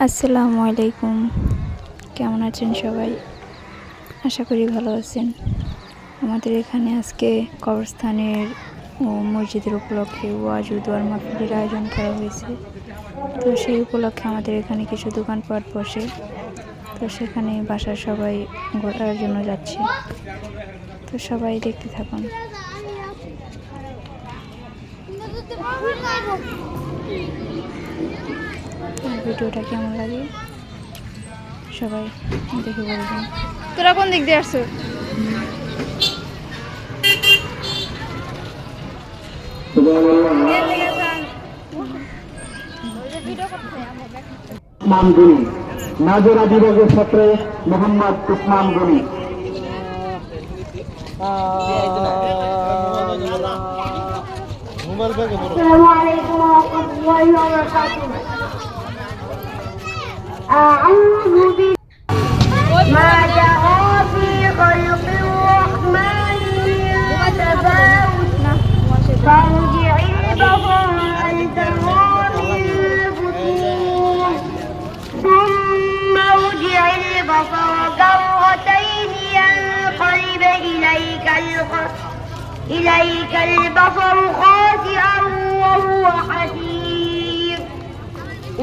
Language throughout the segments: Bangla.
আসসালামু আলাইকুম। কেমন আছেন সবাই? আশা করি ভালো আছেন। আমাদের এখানে আজকে কবরস্থানের ও মসজিদের উপলক্ষে ওয়াজ ও দোয়ার মাহফিলের আয়োজন করা হয়েছে। তো সেই উপলক্ষে আমাদের এখানে কিছু দোকানপাট বসে, তো সেখানে বাসার সবাই ঘোরার জন্য যাচ্ছে। তো সবাই দেখতে থাকুন। ভিডিওটা কেমন লাগে সবাই দেখে বলবেন। তোরা কোন দিক দিয়ে আসছো? উসমান গনি, নাজরা বিভাগের ছাত্র মোহাম্মদ উসমান গনি। السلام عليكم ورحمة الله وبركاته. أعوذ بالله ما جرى في خلق الرحمن من تفاوت فارجع البصر هل ترى من فتور ثم ارجع البصر كرتين ينقلب إليك البصر خاسئا وهو حسير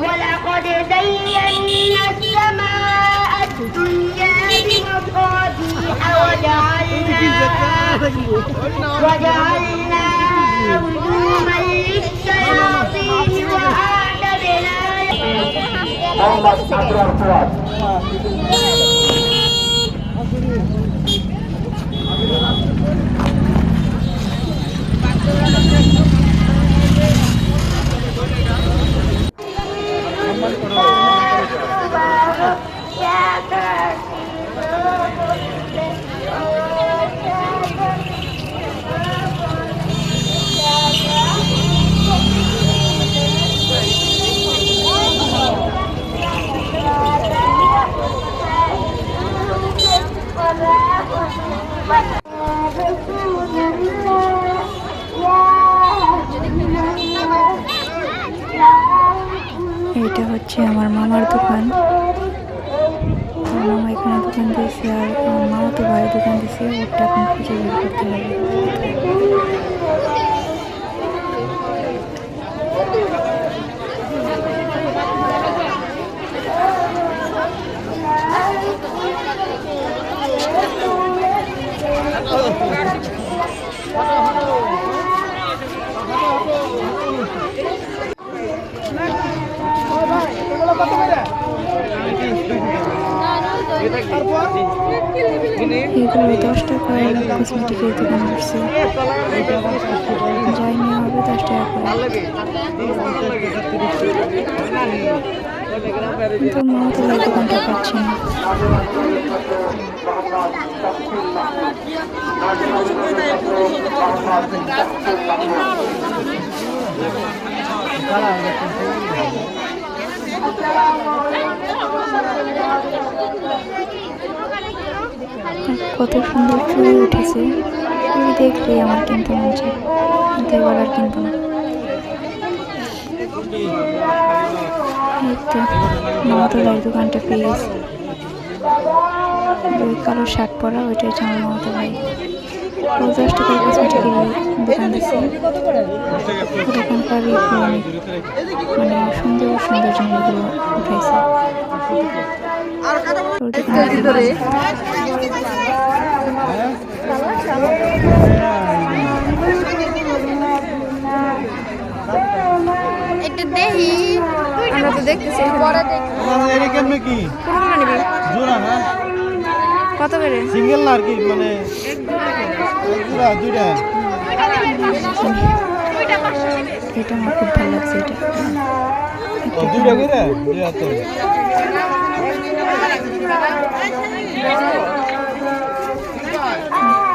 ولقد زينا السماء الدنيا بمصابيح وجعلنا رجوما للشياطين وأعتدنا এটা হচ্ছে আমার মামার দোকান। মামা এখানে দোকান দিয়েছে আর আমার মামাতো ভাই দোকান দিয়েছে। ওটা এখন খুঁজে বের করতে হবে। এগুলো 10 টাকায় কসমেটিকের দোকান করছে। যাই নেওয়া হবে 10 টাকা করে। কিন্তু মামাতো ভাই দোকানটা পাচ্ছি না। কত সুন্দর চুড়ি উঠেছে, চুড়ি দেখলে আমার কিনতে মন চায়, কিন্তু এবার আর কিনবো না। এই তো মামাতো ভাইয়ের দোকানটা পেয়ে গেছি। ওই কালো শার্ট পরা ওইটা হচ্ছে আমার মামাতো ভাই। ও 10 টাকার কসমেটিকের দোকান দিচ্ছে। দোকানকার অনেক মানে সুন্দর সুন্দর জিনিসগুলো উঠাইছে। ওর দোকানে এটা দেখি আমরা তো দেখতেছি পরে দেখি কত করে সিঙ্গেল না আর কি মানে দুইটা এটা আমার খুব ভালো লাগছে। এটা দুইটা করে দুই হাত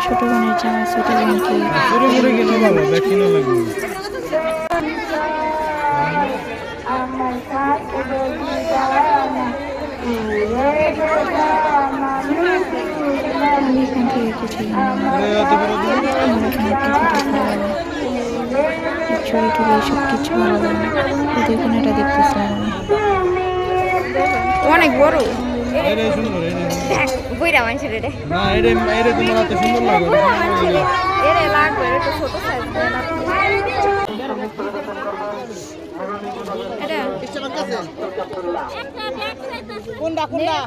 ছোট বোনের জামা ছোট বোনকে পুরো পুরো কিনে ভালো কিনা লাগবে। আমি এখান থেকে কিছু চুরি টুরি সব কিছু ভালো লাগে না। তো দেখুন এটা দেখতেছিলাম আমি। অনেক বড় এটাই সুন্দর, এটাই বইরা মানুষের এটা না, এটা তোমার হাতে সুন্দর লাগবে। এরে লাগবে একটু ছোট সাইজ এটা কোনটা কোনটা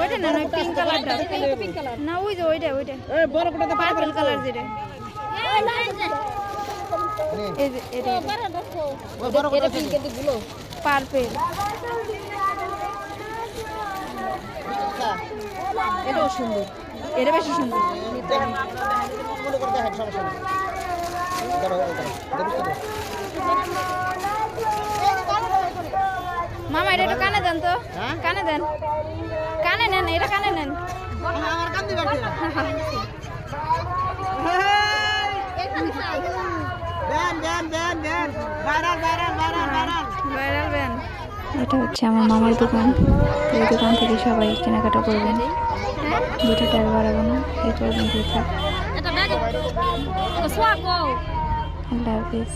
ওইটা না না পিঙ্ক কালারটা না ওই যে ওইটা এই বড় কোনটা পার্পল কালার যেটা এই যে এটা বড় কোনটা পিঙ্কের গুলো পার্পল এটাও সুন্দর এটা বেশি সুন্দর মনে করে দেখেন সমস্যা নেই মামা এটা একটু কানে দেন তো কানে দেন কানে নেন এটা কানে নেন আমার কান দিবা কি দেন ভাইরাল ভাইরাল ব্যান এটা হচ্ছে আমার মামার দোকান। তো এই দোকান থেকে সবাই কেনাকাটা করবেন। ভিডিওটা আর বাড়াবো না, এই পর্যন্তই থাক। আল্লাহ হাফিজ।